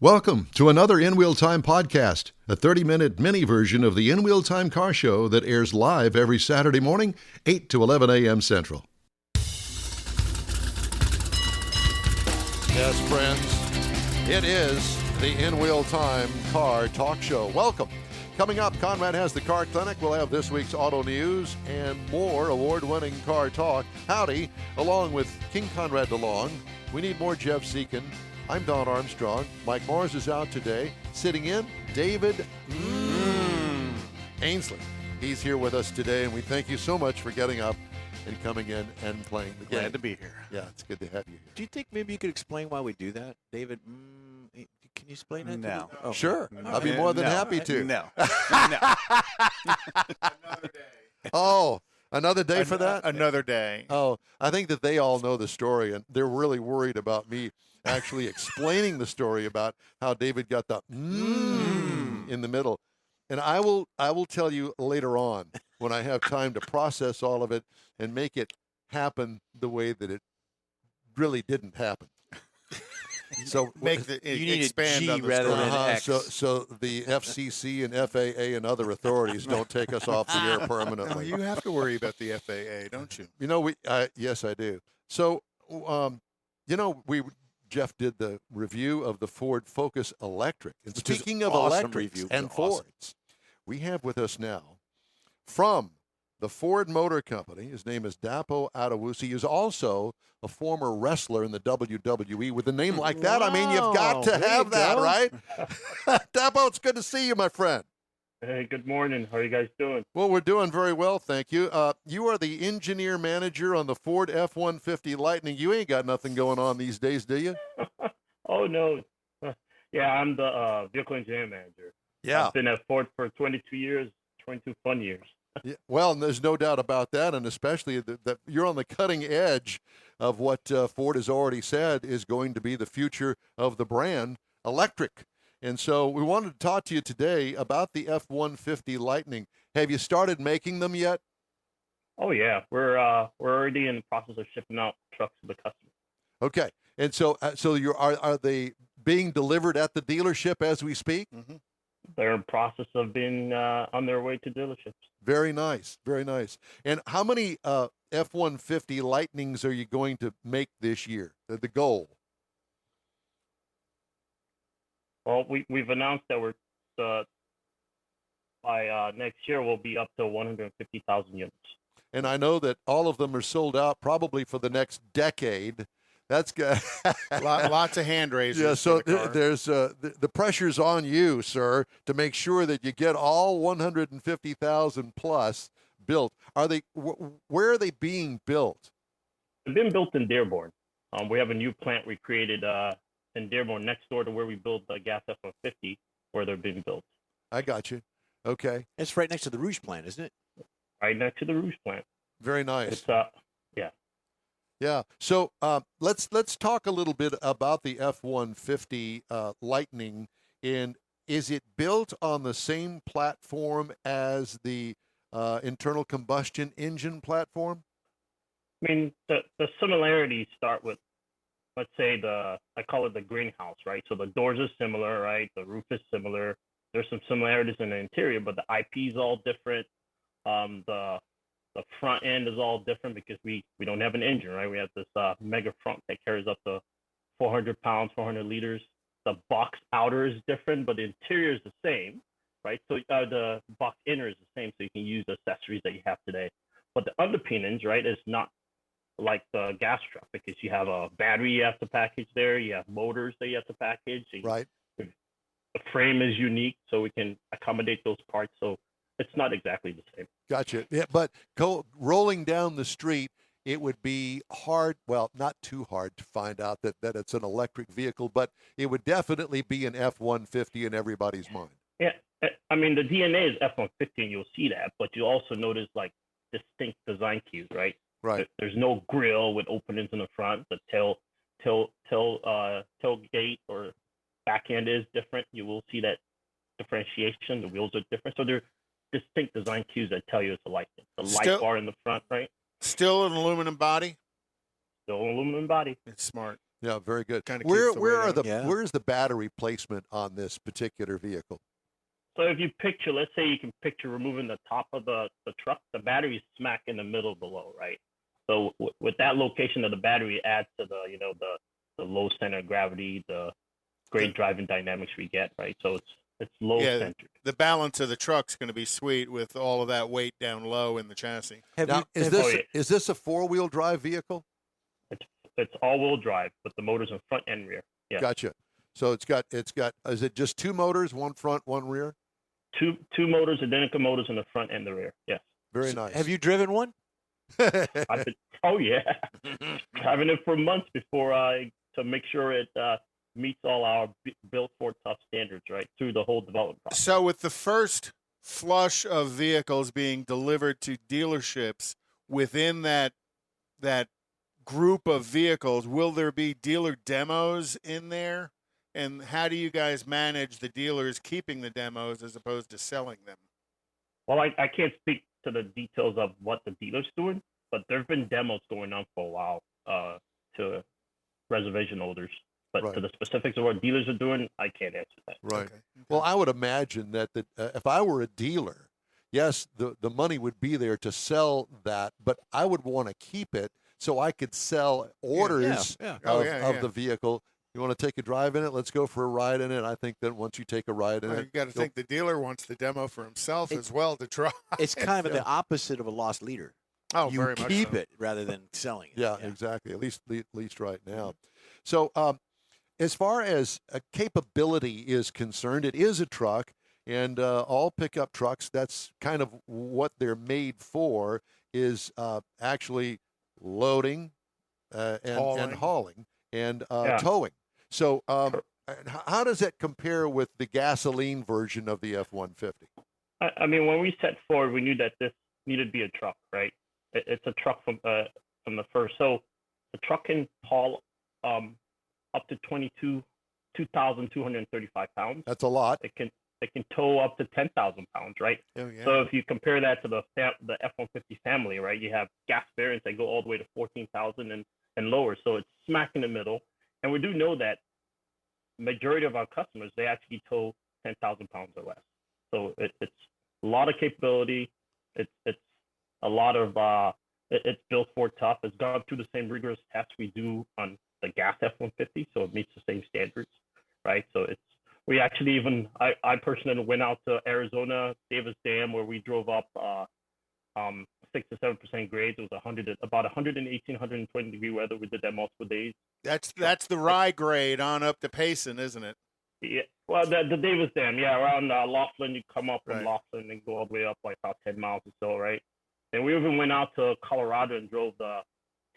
Welcome to another In Wheel Time podcast, a 30-minute mini version of the In Wheel Time car show that airs live every Saturday morning, 8 to 11 a.m. Central. Yes, friends, it is the In Wheel Time car talk show. Welcome. Coming up, Konrad has the car clinic. We'll have this week's auto news and more award-winning car talk. Howdy, along with King Konrad DeLong. We need more Jeff Zekin. I'm Don Armstrong. Mike Morris is out today. Sitting in, David Ainsley. He's here with us today, and we thank you so much for getting up and coming in and playing the game. Glad to be here. Yeah, it's good to have you here. Do you think maybe you could explain why we do that, David? Can you explain that? No. Oh, Sure. I'd be more than happy to. No. Another day. Oh, another day for that? Another day. Oh, I think that they all know the story, and they're really worried about me actually explaining the story about how David got the in the middle. And I will tell you later on when I have time to process all of it and make it happen the way that it really didn't happen. So Make the You need a expand G on the rather story. than X. so the FCC and FAA and other authorities don't take us off the air No, permanently. you have to worry about the FAA, don't you? You know, yes, I do. So, Jeff did the review of the Ford Focus Electric. And Which is speaking of awesome electrics review. and Awesome. Fords, we have with us now from the Ford Motor Company. His name is Dapo Adewusi. He is also a former wrestler in the WWE. With a name like that, I mean, you've got to Wow, there have you that, go. right? Dapo, it's good to see you, my friend. Hey, good morning. How are you guys doing? Well, we're doing very well, thank you. You are the engineer manager on the Ford F-150 Lightning. You ain't got nothing going on these days, do you? Oh, no. Yeah, I'm the vehicle engineering manager. Yeah. I've been at Ford for 22 years, 22 fun years. Yeah, well, and there's no doubt about that, and especially that you're on the cutting edge of what Ford has already said is going to be the future of the brand, electric. And so we wanted to talk to you today about the F-150 Lightning. Have you started making them yet? Oh, yeah. We're already in the process of shipping out trucks to the customer. Okay, and so are they being delivered at the dealership as we speak? Mm-hmm. They're in process of being on their way to dealerships. Very nice, very nice. And how many F-150 Lightnings are you going to make this year? The goal? Well, we've announced that we're by next year we'll be up to 150,000 units. And I know that all of them are sold out probably for the next decade. That's good. Lots of hand raisers. Yeah, so for the car. there's the pressure's on you, sir, to make sure that you get all 150,000 plus built. Where are they being built? They've been built in Dearborn. We have a new plant we created in Dearborn next door to where we build the gas F-150, where they're being built. I got you. Okay. It's right next to the Rouge plant, isn't it? Right next to the Rouge plant. Very nice. It's yeah. Yeah. So let's talk a little bit about the F-150 Lightning. And is it built on the same platform as the internal combustion engine platform? I mean, the similarities start with, let's say, I call it the greenhouse, right? So the doors are similar, right? The roof is similar. There's some similarities in the interior, but the IP is all different. The front end is all different because we don't have an engine, right? We have this mega front that carries up to 400 pounds, 400 liters. The box outer is different, but the interior is the same, right? So the box inner is the same, so you can use the accessories that you have today. But the underpinnings, right, is not like the gas truck because you have a battery you have to package there. You have motors that you have to package. Right. The frame is unique, so we can accommodate those parts. So it's not exactly the same. Gotcha. Yeah, but rolling down the street, it would be hard, well, not too hard to find out that it's an electric vehicle, but it would definitely be an F-150 in everybody's mind. Yeah, I mean, the DNA is F-150, and you'll see that, but you also notice, like, distinct design cues, right? Right. There's no grill with openings in the front. The tailgate or back end is different. You will see that differentiation. The wheels are different. So they're distinct design cues that tell you it's a Lightning. The light bar in the front, right? Still an aluminum body. Still an aluminum body. It's smart. Yeah, very good. Kinda Where keeps the weight out. Yeah. where's the battery placement on this particular vehicle? So if you picture, let's say you can picture removing the top of the truck, the battery is smack in the middle below, right? So with that location of the battery, it adds to the low center of gravity, the great driving dynamics we get, right? So it's low centered. The balance of the truck's going to be sweet with all of that weight down low in the chassis. Now, is this a 4-wheel drive vehicle? It's all-wheel drive with the motors in front and rear. Yeah. Gotcha. So it's got. Is it just 2 motors, one front, one rear? Two motors, identical motors in the front and the rear. Yes. Very nice. Have you driven one? Oh yeah, driving it for months before to make sure it meets all our built for tough standards, right, through the whole development process. So with the first flush of vehicles being delivered to dealerships within that group of vehicles, will there be dealer demos in there? And how do you guys manage the dealers keeping the demos as opposed to selling them? Well, I can't speak to the details of what the dealer's doing, but there have been demos going on for a while to reservation holders. But to the specifics of what dealers are doing, I can't answer that. Right. Okay. Well, I would imagine that if I were a dealer, yes, the money would be there to sell that, but I would want to keep it so I could sell orders of the vehicle. You want to take a drive in it? Let's go for a ride in it. I think that once you take a ride in it, You got to think the dealer wants the demo for himself as well to try. It's kind of the opposite of a lost leader. Oh, you very much keep so. it rather than selling it. Yeah, exactly. At least right now. So, as far as capability is concerned, it is a truck, and all pickup trucks, that's kind of what they're made for, is actually loading and hauling and towing. So how does that compare with the gasoline version of the F-150? I mean, when we set forward, we knew that this needed to be a truck, right? It's a truck from the first. So the truck can haul up to 2,235 pounds. That's a lot. It can tow up to 10,000 pounds, right? Oh, yeah. So if you compare that to the F-150 family, right, you have gas variants that go all the way to 14,000 and lower. So it's smack in the middle. And we do know that majority of our customers, they actually tow 10,000 pounds or less. So it's a lot of capability. It's a lot of it's built for tough. It's gone through the same rigorous tests we do on the gas F-150, so it meets the same standards, right? So we actually even I personally went out to Arizona, Davis Dam, where we drove up 6 to 7% grades. It was about 118, 120 degree weather. We did that multiple days. That's the rye grade on up to Payson, isn't it? Yeah, well, the Davis Dam, around Laughlin, you come up from Laughlin and go all the way up like about 10 miles or so, right? And we even went out to Colorado and drove the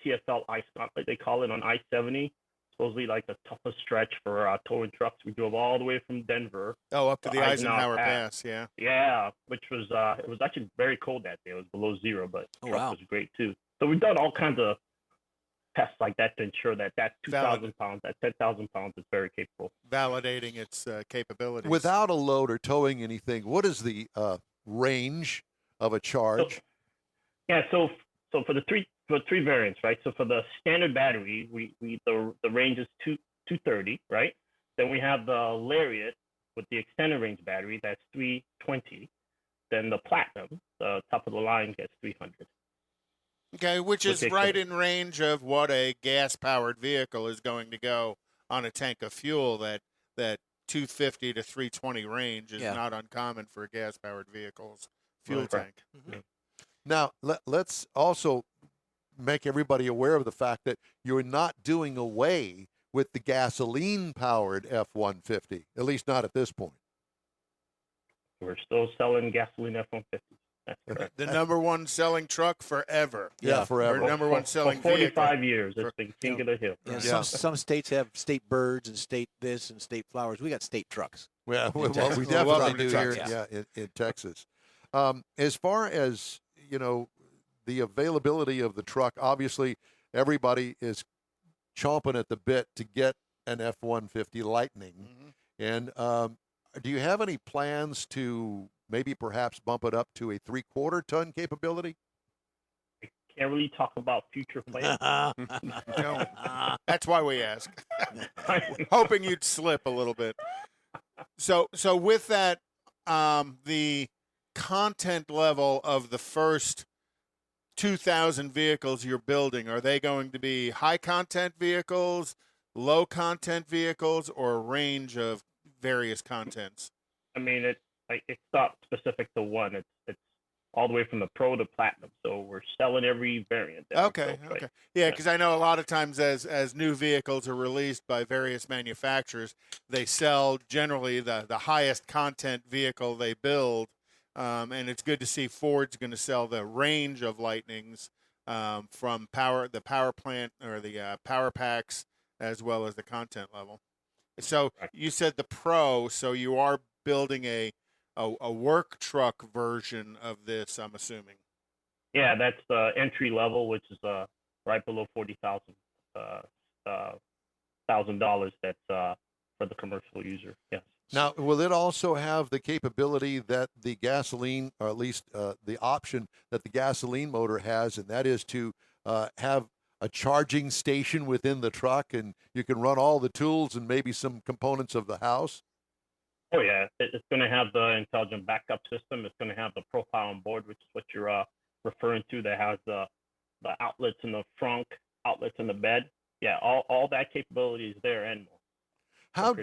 TFL ice gauntlet, they call it, on I-70. Supposedly like the toughest stretch for towing trucks. We drove all the way from Denver. Oh, up to the Eisenhower Pass, yeah. Yeah, which was it was actually very cold that day. It was below zero, but the truck was great too. So we've done all kinds of tests like that to ensure that 2,000 pounds, that 10,000 pounds is very capable. Validating its capabilities. Without a load or towing anything, what is the range of a charge? So for the three variants, right? So for the standard battery, the range is 230, right? Then we have the Lariat with the extended range battery, that's 320. Then the Platinum, the top of the line, gets 300. Okay, which is right in range of what a gas-powered vehicle is going to go on a tank of fuel. That 250 to 320 range is not uncommon for a gas-powered vehicle's fuel tank. Mm-hmm. Now, let's also make everybody aware of the fact that you're not doing away with the gasoline-powered F-150, at least not at this point. We're still selling gasoline F-150s. That's correct. The number one selling truck forever. Yeah, forever. Or number one selling for 45 vehicle. years. It's been king of the hill. Yeah, some states have state birds and state this and state flowers. We got state trucks. Yeah, we Texas. definitely do trucks, here in Texas. As far as, the availability of the truck, obviously everybody is chomping at the bit to get an F-150 Lightning. Mm-hmm. And do you have any plans to maybe perhaps bump it up to a 3/4 ton capability? I can't really talk about future plans. Don't. That's why we ask. Hoping you'd slip a little bit. So with that, the content level of the first 2,000 vehicles you're building, are they going to be high content vehicles, low content vehicles, or a range of various contents? I mean, it's not specific to one. It's all the way from the Pro to Platinum. So we're selling every variant. Okay. Yeah, because I know a lot of times as new vehicles are released by various manufacturers, they sell generally the highest content vehicle they build. And it's good to see Ford's going to sell the range of Lightnings from the power plant or the power packs as well as the content level. So you said the Pro, so you are building a work truck version of this, I'm assuming. Yeah, that's the entry level, which is right below $40,000. That's for the commercial user. Yes. Now, will it also have the capability that the gasoline, or at least the option that the gasoline motor has, and that is to have a charging station within the truck, and you can run all the tools and maybe some components of the house? Oh yeah, it's going to have the intelligent backup system. It's going to have the profile on board, which is what you're referring to. That has the outlets in the front, outlets in the bed. Yeah, all that capability is there and more. How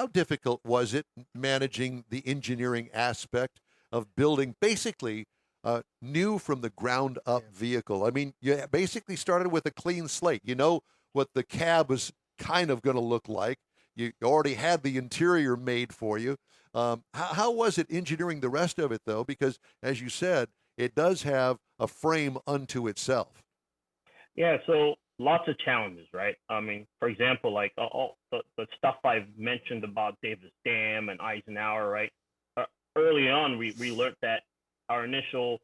difficult was it managing the engineering aspect of building basically a new from the ground up vehicle? I mean, you basically started with a clean slate. You know what the cab was kind of going to look like. You already had the interior made for you. How was it engineering the rest of it, though? Because, as you said, it does have a frame unto itself. Yeah, so lots of challenges, right? I mean, for example, like all the stuff I've mentioned about Davis Dam and Eisenhower, right? Early on, we learned that our initial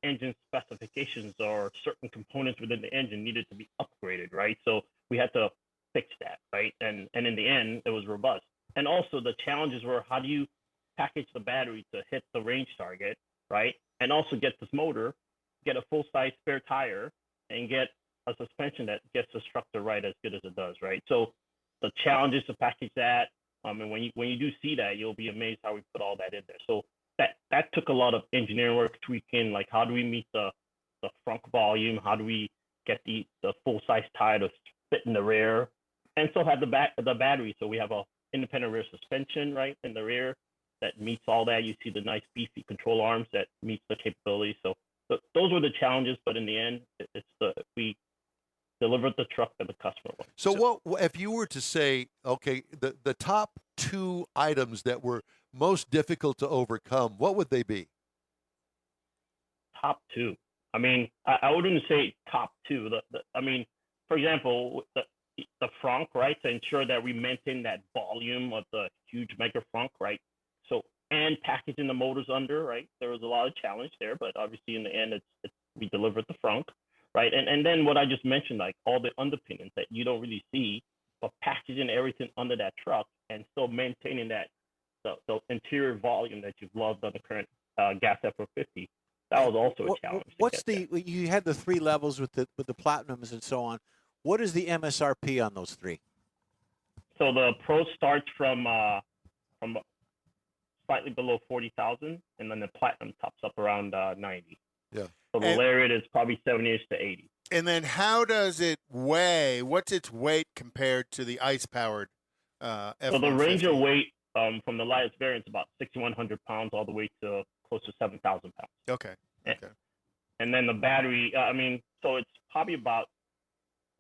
engine specifications or certain components within the engine needed to be upgraded, right? So we had to fix that, right? And in the end, it was robust. And also the challenges were, how do you package the battery to hit the range target, right? And also get this motor, get a full-size spare tire, and get a suspension that gets the structure right as good as it does, right? So the challenge is to package that. And when you do see that, you'll be amazed how we put all that in there. So that took a lot of engineering work, tweaking, like how do we meet the front volume? How do we get the full-size tire to fit in the rear? And still have the battery. So we have a independent rear suspension, right, in the rear that meets all that. You see the nice beefy control arms that meets the capability. So those were the challenges, but in the end, we delivered the truck that the customer wanted. So what if you were to say, okay, the top two items that were most difficult to overcome, what would they be? Top two. I mean, I wouldn't say top two. I mean, for example, the frunk, right, to ensure that we maintain that volume of the huge mega frunk, right? So, and packaging the motors under, right? There was a lot of challenge there, but obviously in the end, we delivered the frunk, right? And then what I just mentioned, like all the underpinnings that you don't really see, but packaging everything under that truck and still maintaining that the interior volume that you've loved on the current gas F-450. That was also a challenge. You had the three levels with the Platinums and so on. What is the MSRP on those three? So the Pro starts from slightly below 40,000, and then the Platinum tops up around 90. Yeah. So the Lariat is probably 70-ish to 80. And then how does it weigh? What's its weight compared to the ice-powered F-150? So the range of weight from the lightest variant is about 6,100 pounds all the way to close to 7,000 pounds. Okay. And then the battery, so it's probably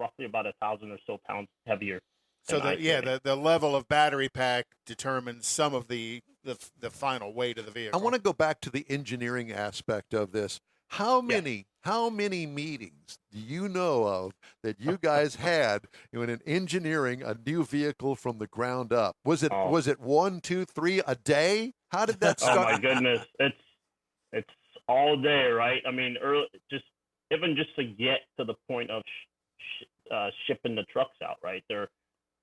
roughly about 1,000 or so pounds heavier. So the level of battery pack determines some of the final weight of the vehicle. I want to go back to the engineering aspect of this. How many meetings do you know of that you guys had in engineering a new vehicle from the ground up? Was it 1, 2, 3 a day? How did that start? Oh my goodness, it's all day, right? I mean, just to get to the point of shipping the trucks out, right? There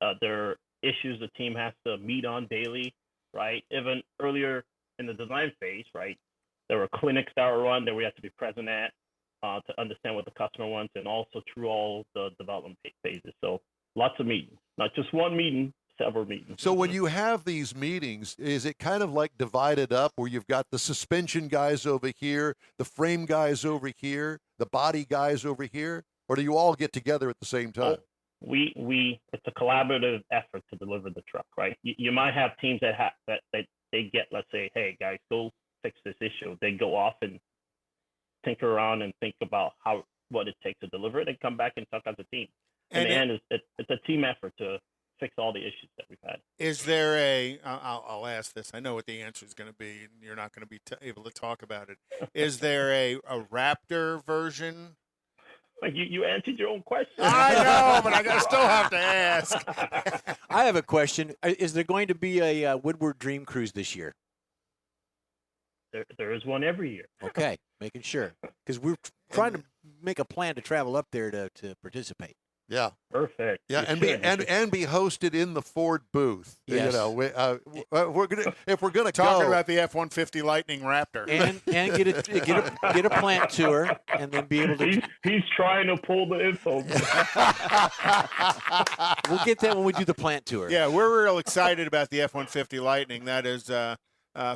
are issues the team has to meet on daily, right? Even earlier in the design phase, right? There were clinics that were run that we had to be present at. to understand what the customer wants, and also through all the development phases. So lots of meetings, not just one meeting, several meetings. So when you have these meetings, is it kind of like divided up where you've got the suspension guys over here, the frame guys over here, the body guys over here, or do you all get together at the same time? It's a collaborative effort to deliver the truck, right? You might have teams that they get, let's say, hey guys, go fix this issue. They go off and tinker around and think about what it takes to deliver it, and come back and talk as a team. In the end, it's a team effort to fix all the issues that we've had. Is there I'll ask this. I know what the answer is going to be, and you're not going to be able to talk about it. Is there a Raptor version? Like you answered your own question. I know, but I still have to ask. I have a question. Is there going to be a Woodward Dream Cruise this year? There is one every year. Okay, making sure. Because we're trying to make a plan to travel up there to participate. Yeah. Perfect. Yeah, and be hosted in the Ford booth. Yes. You know, we're gonna if we're gonna Talking go, about the F-150 Lightning Raptor, and get a plant tour, and then be able to. He's trying to pull the info. We'll get that when we do the plant tour. Yeah, we're real excited about the F-150 Lightning. That is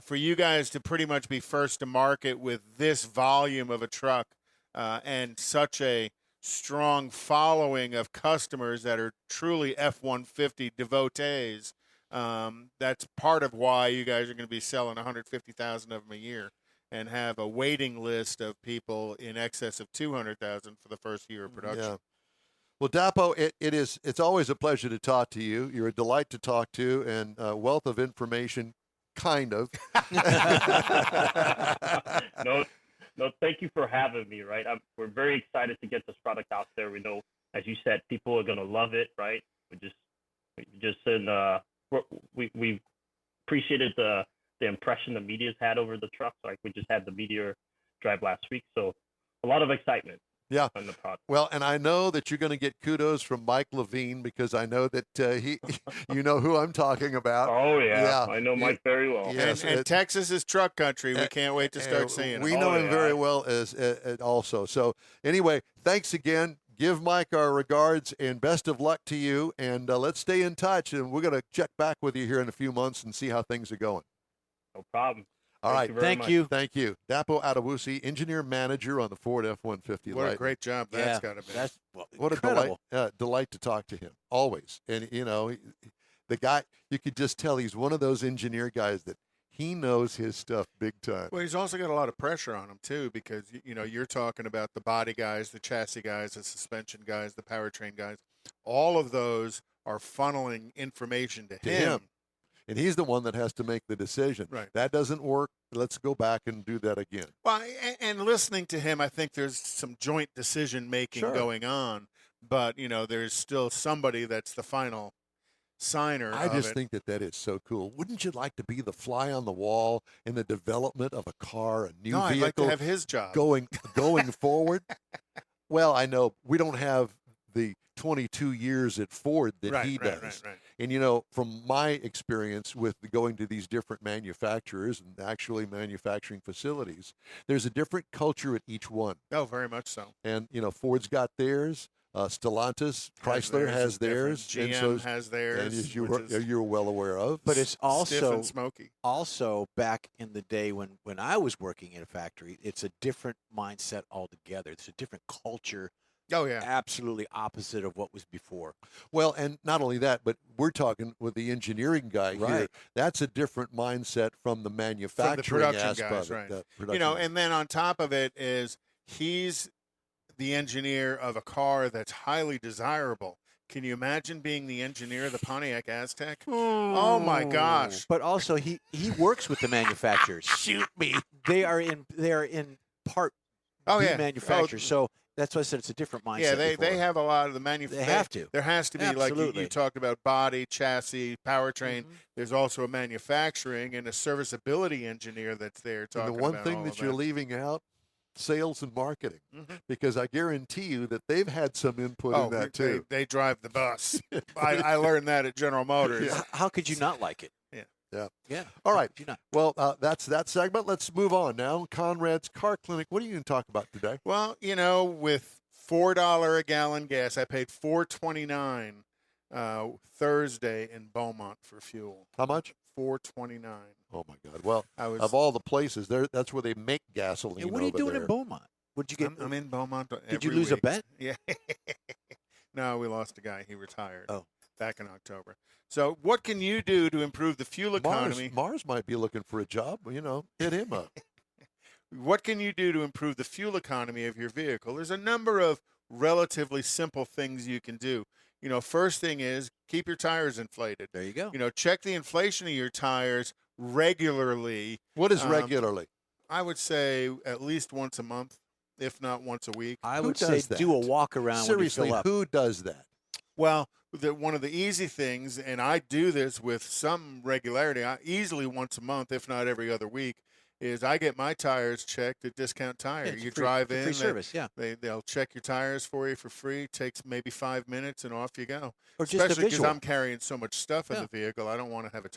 for you guys to pretty much be first to market with this volume of a truck and such a strong following of customers that are truly F-150 devotees. That's part of why you guys are going to be selling 150,000 of them a year and have a waiting list of people in excess of 200,000 for the first year of production. Yeah. Well, Dapo, it's always a pleasure to talk to you. You're a delight to talk to, and a wealth of information, kind of. No, thank you for having me, right? We're very excited to get this product out there. We know, as you said, people are going to love it, right? We appreciated the impression the media's had over the truck. Like, we just had the media drive last week. So a lot of excitement. Yeah. On the product. Well, and I know that you're going to get kudos from Mike Levine, because I know that you know who I'm talking about. Oh, yeah. I know Mike very well. Yes, and Texas is truck country. We can't wait to start seeing him. We know him very well as also. So anyway, thanks again. Give Mike our regards and best of luck to you. And let's stay in touch. And we're going to check back with you here in a few months and see how things are going. No problem. All right. Thank you. Thank you. Dapo Adewusi, engineer manager on the Ford F-150. What a great job that's got to be. What incredible. a delight to talk to him, always. And, you know, the guy, you could just tell he's one of those engineer guys that he knows his stuff big time. Well, he's also got a lot of pressure on him, too, because, you know, you're talking about the body guys, the chassis guys, the suspension guys, the powertrain guys. All of those are funneling information to him. And he's the one that has to make the decision. Right. That doesn't work. Let's go back and do that again. Well, and listening to him, I think there's some joint decision-making going on. But, you know, there's still somebody that's the final signer. I just think that is so cool. Wouldn't you like to be the fly on the wall in the development of a car, a new vehicle? I'd like to have his job. Going forward? Well, I know we don't have the 22 years at Ford that he does. Right. And, you know, from my experience with going to these different manufacturers and actually manufacturing facilities, there's a different culture at each one. Oh, very much so. And, you know, Ford's got theirs. Stellantis, Chrysler has theirs. GM has theirs. And as you're well aware of. But it's stiff and smoky. Also, back in the day when I was working in a factory, it's a different mindset altogether. It's a different culture. Oh, yeah. Absolutely opposite of what was before. Well, and not only that, but we're talking with the engineering guy here. That's a different mindset from the manufacturing aspect. Guys, right. You know, and then on top of it is he's the engineer of a car that's highly desirable. Can you imagine being the engineer of the Pontiac Aztek? Oh my gosh. But also he works with the manufacturers. Shoot me. They are in part manufacturers. So that's why I said it's a different mindset. Yeah, they have a lot of the manufacturers. They have to. There has to be, Absolutely. like you talked about, body, chassis, powertrain. Mm-hmm. There's also a manufacturing and a serviceability engineer that's there talking about. And the one thing that you're leaving out, sales and marketing, because I guarantee you that they've had some input in that too. They drive the bus. I learned that at General Motors. How could you not like it? Yeah. Yeah. Yeah. All right. You know. Well, that's that segment. Let's move on now. Conrad's Car Clinic. What are you going to talk about today? Well, with $4 a gallon gas, I paid $4.29 Thursday in Beaumont for fuel. How much? $4.29. Oh my God! Well, I was. of all the places, that's where they make gasoline. Hey, what are you over doing there. in Beaumont? What'd you get? I'm in Beaumont. Did you every lose a week. bet? Yeah. No, we lost a guy. He retired. Oh. Back in October. So, what can you do to improve the fuel economy? Mars might be looking for a job. Hit him up. What can you do to improve the fuel economy of your vehicle? There's a number of relatively simple things you can do. First thing is keep your tires inflated. There you go. Check the inflation of your tires regularly. What is regularly? I would say at least once a month, if not once a week. I Who would say does that? do a walk around Seriously, when you fill up. who does that? Well, one of the easy things, and I do this with some regularity, easily once a month, if not every other week, is I get my tires checked at Discount Tire. Yeah, it's you free, drive it's a in, free service, yeah. They'll check your tires for you for free. Takes maybe 5 minutes, and off you go. Or just a Especially because visual. I'm carrying so much stuff in Yeah. the vehicle, I don't want to have a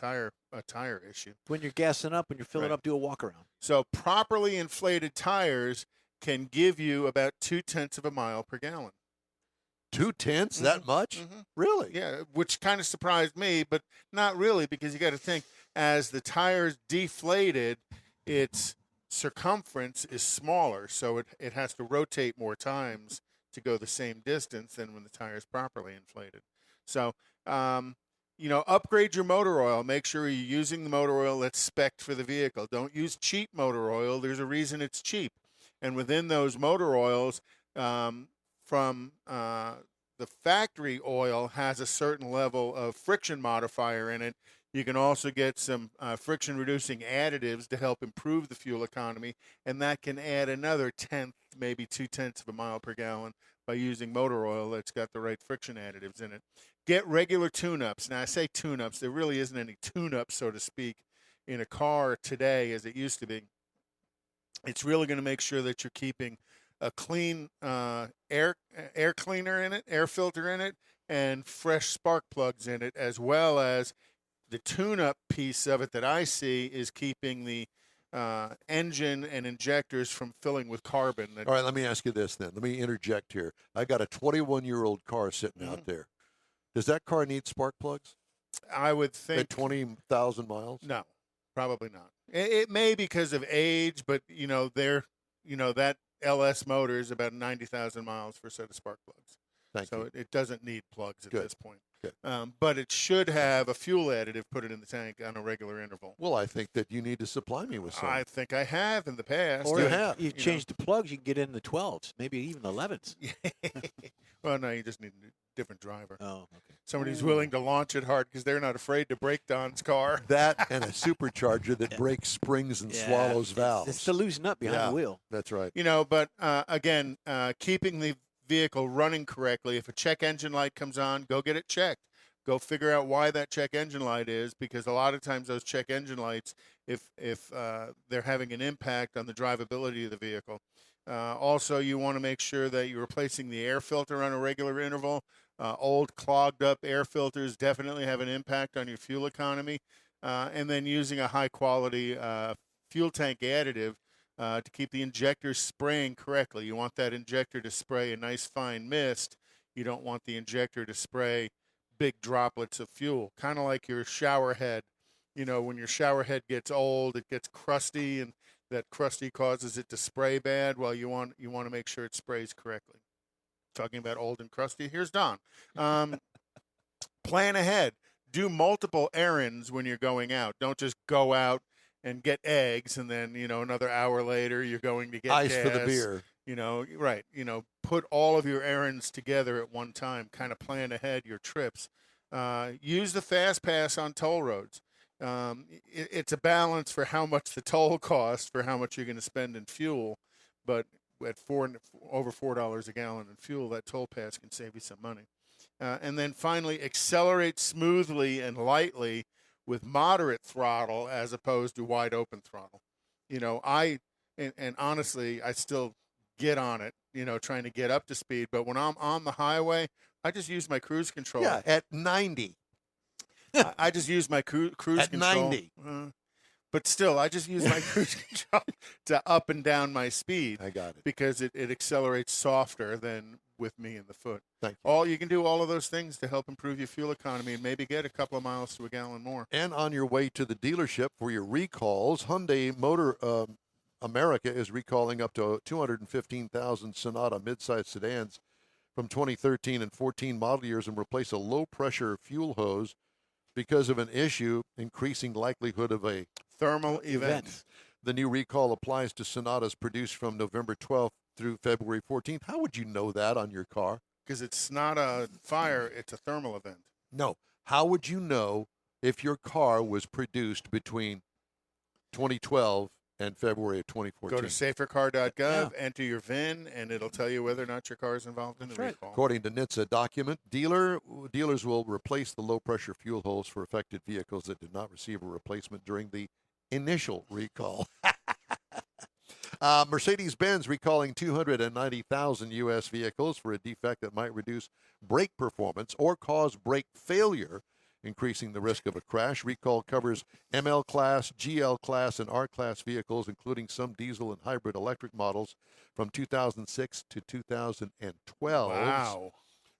tire issue. When you're gassing up, when you're filling Right. up, do a walk around. So properly inflated tires can give you about 0.2 of a mile per gallon. 0.2? That much? Mm-hmm. Really? Yeah, which kind of surprised me, but not really, because you got to think as the tires deflated, its circumference is smaller, so it has to rotate more times to go the same distance than when the tire is properly inflated. So, upgrade your motor oil. Make sure you're using the motor oil that's spec'd for the vehicle. Don't use cheap motor oil. There's a reason it's cheap. And within those motor oils, from the factory oil has a certain level of friction modifier in it. You can also get some friction-reducing additives to help improve the fuel economy, and that can add another 1/10, maybe 0.2 of a mile per gallon by using motor oil that's got the right friction additives in it. Get regular tune-ups. Now, I say tune-ups. There really isn't any tune-up, so to speak, in a car today as it used to be. It's really going to make sure that you're keeping a clean air cleaner in it, air filter in it, and fresh spark plugs in it, as well as the tune-up piece of it that I see is keeping the engine and injectors from filling with carbon. All right, let me ask you this then. Let me interject here. I got a 21-year-old car sitting out there. Does that car need spark plugs I would think at 20,000 miles? no, probably not. It may because of age, but that LS motor is about 90,000 miles for a set of spark plugs. Thank you. It doesn't need plugs at Good. this point. Good. But it should have a fuel additive put it in the tank on a regular interval. Well, I think that you need to supply me with some. I think I have in the past. Or You if have. you change the plugs, you can get in the 12s, maybe even the 11s. Well, no, you just need a different driver. Oh, okay. Somebody who's willing to launch it hard because they're not afraid to break Don's car. That and a supercharger that breaks springs and swallows valves. It's to loosen up behind Yeah. the wheel. That's right. But again, keeping the vehicle running correctly. If a check engine light comes on, go get it checked. Go figure out why that check engine light is, because a lot of times those check engine lights, if they're having an impact on the drivability of the vehicle. Also, you want to make sure that you're replacing the air filter on a regular interval. Old clogged up air filters definitely have an impact on your fuel economy. And then using a high quality fuel tank additive to keep the injectors spraying correctly. You want that injector to spray a nice fine mist. You don't want the injector to spray big droplets of fuel, kind of like your shower head. When your shower head gets old, it gets crusty, and that crusty causes it to spray bad. Well, you want to make sure it sprays correctly. Talking about old and crusty, here's Don. Plan ahead. Do multiple errands when you're going out. Don't just go out and get eggs, and then another hour later you're going to get Ice for the gas. beer. Right. Put all of your errands together at one time. Kind of plan ahead your trips. Use the Fast Pass on toll roads. It's a balance for how much the toll costs for how much you're going to spend in fuel, but at over $4 a gallon in fuel, that toll pass can save you some money. And then finally, accelerate smoothly and lightly with moderate throttle as opposed to wide open throttle. And honestly, I still get on it, trying to get up to speed. But when I'm on the highway, I just use my cruise control. Yeah, at 90. I just use my cruise At control. 90. But still, I just use my cruise control to up and down my speed. I got it. Because it accelerates softer than with me in the foot. Thank you. You can do all of those things to help improve your fuel economy and maybe get a couple of miles to a gallon more. And on your way to the dealership for your recalls, Hyundai Motor America is recalling up to 215,000 Sonata midsize sedans from 2013 and 14 model years and replace a low-pressure fuel hose because of an issue, increasing likelihood of a thermal event. The new recall applies to Sonatas produced from November 12th through February 14th. How would you know that on your car? Because it's not a fire, it's a thermal event. No. How would you know if your car was produced between 2012 and February of 2014? Go to safercar.gov, enter your VIN, and it'll tell you whether or not your car is involved in the recall. According to NHTSA document, dealers will replace the low-pressure fuel hose for affected vehicles that did not receive a replacement during the initial recall. Mercedes-Benz recalling 290,000 U.S. vehicles for a defect that might reduce brake performance or cause brake failure, increasing the risk of a crash. Recall covers ML class, GL class, and R class vehicles, including some diesel and hybrid electric models from 2006 to 2012. Wow.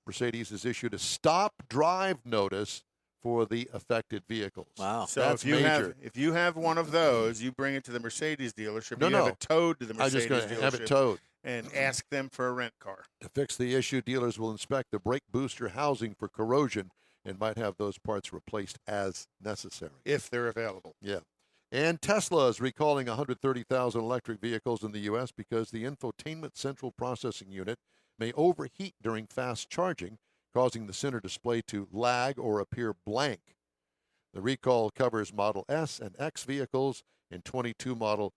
Mercedes has issued a stop drive notice for the affected vehicles. Wow. So That's major. if you have one of those, you bring it to the Mercedes dealership. No, you have it towed to the I'm Mercedes just going to have it dealership towed. and ask them for a rent car. To fix the issue, dealers will inspect the brake booster housing for corrosion and might have those parts replaced as necessary. If they're available. Yeah. And Tesla is recalling 130,000 electric vehicles in the U.S. because the infotainment central processing unit may overheat during fast charging, causing the center display to lag or appear blank. The recall covers Model S and X vehicles and 22 Model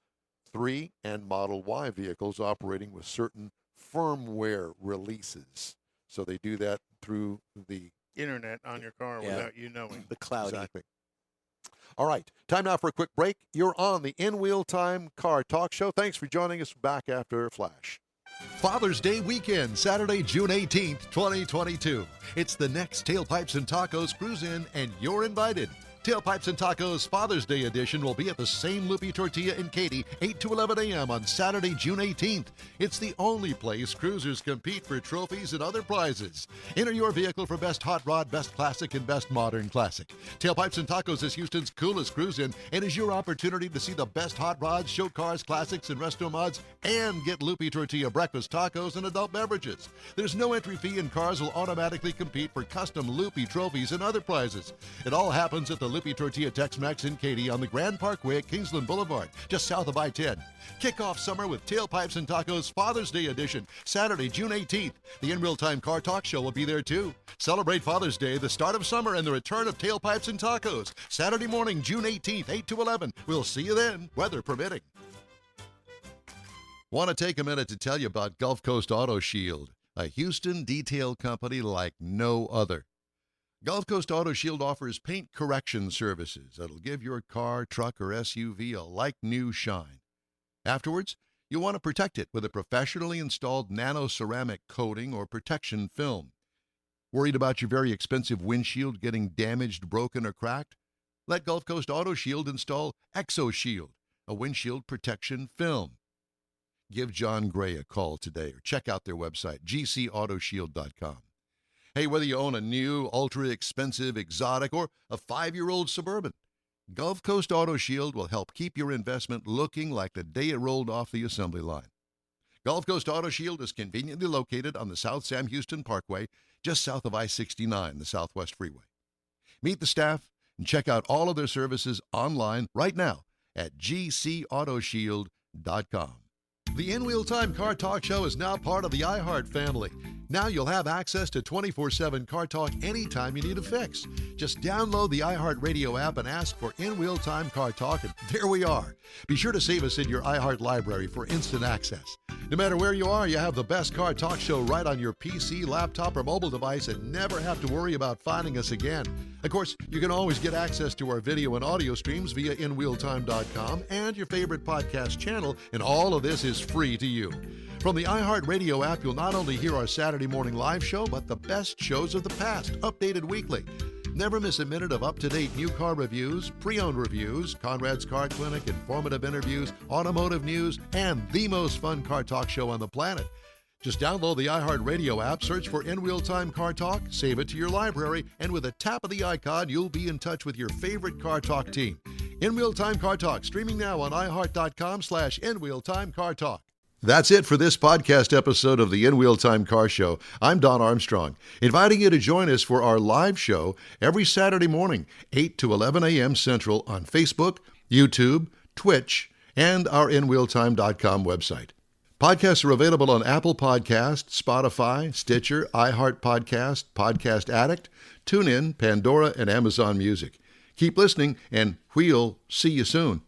3 and Model Y vehicles operating with certain firmware releases. So they do that through the internet on your car without you knowing. The cloudy. Exactly. All right. Time now for a quick break. You're on the In Wheel Time Car Talk Show. Thanks for joining us. Back after a flash. Father's Day weekend, Saturday, June 18th, 2022. It's the next Tailpipes and Tacos Cruise In, and you're invited. Tailpipes and Tacos Father's Day edition will be at the same Loopy Tortilla in Katy, 8 to 11 a.m. on Saturday, June 18th. It's the only place cruisers compete for trophies and other prizes. Enter your vehicle for Best Hot Rod, Best Classic, and Best Modern Classic. Tailpipes and Tacos is Houston's coolest cruise-in and is your opportunity to see the best hot rods, show cars, classics, and resto mods, and get Loopy Tortilla breakfast tacos and adult beverages. There's no entry fee, and cars will automatically compete for custom Loopy trophies and other prizes. It all happens at the Loopy Tortilla Tex-Mex in Katy on the Grand Parkway at Kingsland Boulevard, just south of I-10. Kick off summer with Tailpipes and Tacos Father's Day edition, Saturday, June 18th. The In Real Time Car Talk Show will be there too. Celebrate Father's Day, the start of summer, and the return of Tailpipes and Tacos. Saturday morning, June 18th, 8 to 11. We'll see you then, weather permitting. Want to take a minute to tell you about Gulf Coast Auto Shield, a Houston detail company like no other. Gulf Coast Auto Shield offers paint correction services that'll give your car, truck, or SUV a like-new shine. Afterwards, you'll want to protect it with a professionally installed nano-ceramic coating or protection film. Worried about your very expensive windshield getting damaged, broken, or cracked? Let Gulf Coast Auto Shield install ExoShield, a windshield protection film. Give John Gray a call today or check out their website, gcautoshield.com. Hey, whether you own a new, ultra-expensive, exotic, or a 5-year-old Suburban, Gulf Coast Auto Shield will help keep your investment looking like the day it rolled off the assembly line. Gulf Coast Auto Shield is conveniently located on the South Sam Houston Parkway, just south of I-69, the Southwest Freeway. Meet the staff and check out all of their services online right now at gcautoshield.com. The In Wheel Time Car Talk Show is now part of the iHeart family. Now you'll have access to 24/7 Car Talk anytime you need a fix. Just download the iHeart Radio app and ask for In Wheel Time Car Talk, and there we are. Be sure to save us in your iHeart library for instant access. No matter where you are, you have the best Car Talk Show right on your PC, laptop, or mobile device and never have to worry about finding us again. Of course, you can always get access to our video and audio streams via InWheelTime.com and your favorite podcast channel, and all of this is free to you. From the iHeart Radio app, you'll not only hear our Saturday morning live show, but the best shows of the past, updated weekly. Never miss a minute of up-to-date new car reviews, pre-owned reviews, Konrad's Car Clinic, informative interviews, automotive news, and the most fun car talk show on the planet. Just download the iHeart Radio app, search for In Real Time Car Talk, save it to your library, and with a tap of the icon, you'll be in touch with your favorite car talk team. In Real Time Car Talk, streaming now on iHeart.com/In Real Time Car Talk. That's it for this podcast episode of the In Real Time Car Show. I'm Don Armstrong, inviting you to join us for our live show every Saturday morning, 8 to 11 a.m. Central on Facebook, YouTube, Twitch, and our InRealTime.com website. Podcasts are available on Apple Podcasts, Spotify, Stitcher, iHeart Podcast, Podcast Addict, TuneIn, Pandora, and Amazon Music. Keep listening, and we'll see you soon.